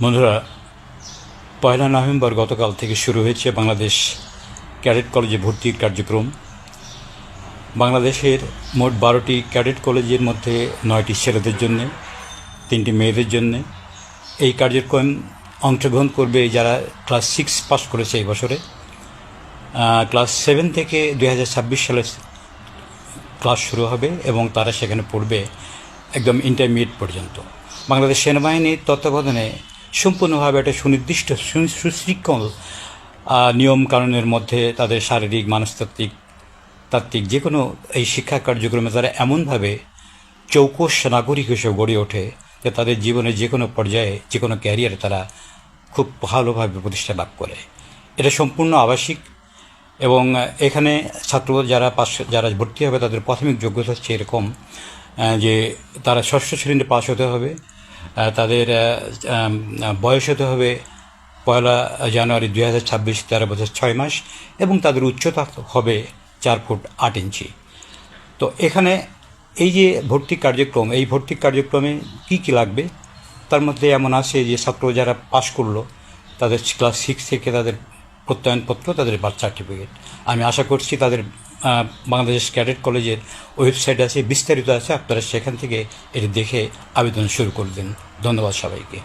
বন্ধুরা, 1 নভেম্বর গতকাল থেকে শুরু হয়েছে বাংলাদেশ ক্যাডেট কলেজে ভর্তির কার্যক্রম। বাংলাদেশের মোট 12টি ক্যাডেট কলেজের মধ্যে 9টি ছেলেদের জন্যে, 3টি মেয়েদের জন্যে এই কার্যক্রম অংশগ্রহণ করবে যারা ক্লাস 6 পাস করেছে এই বছরে। ক্লাস 7 থেকে 2026 সালে ক্লাস শুরু হবে এবং তারা সেখানে পড়বে একদম ইন্টারমিডিয়েট পর্যন্ত। বাংলাদেশ সেনাবাহিনীর তত্ত্বাবধানে সম্পূর্ণভাবে একটা সুনির্দিষ্ট সুশৃঙ্খল নিয়মকানুনের মধ্যে তাদের শারীরিক, মানসতাত্ত্বিক, তাত্ত্বিক যে কোনো এই শিক্ষা কার্যক্রমে তারা এমনভাবে চৌকস নাগরিক হিসেবে গড়ে ওঠে যে তাদের জীবনের যে কোনো পর্যায়ে, যে কোনো ক্যারিয়ারে তারা খুব ভালোভাবে প্রতিষ্ঠা লাভ করে। এটা সম্পূর্ণ আবাসিক এবং এখানে ছাত্র যারা ভর্তি হবে তাদের প্রাথমিক যোগ্যতা হচ্ছে এরকম যে তারা ষষ্ঠ শ্রেণীতে পাস হতে হবে, তাদের বয়স হতে হবে 1 জানুয়ারি 2026, 13 বছর 6 মাস, এবং তাদের উচ্চতা হবে 4 ফুট 8 ইঞ্চি। তো এখানে এই যে ভর্তি কার্যক্রম, এই ভর্তি কার্যক্রমে কী কী লাগবে তার মধ্যে এমন আছে যে ছাত্র যারা পাশ করলো তাদের ক্লাস 6 থেকে তাদের প্রত্যয়নপত্র, তাদের বার্থ সার্টিফিকেট। আমি আশা করছি তাদের বাংলাদেশ ক্যাডেট কলেজের ওয়েবসাইট আছে, বিস্তারিত আছে, আপনারা সেখান থেকে এটি দেখে আবেদন শুরু করে দিন। ধন্যবাদ সবাইকে।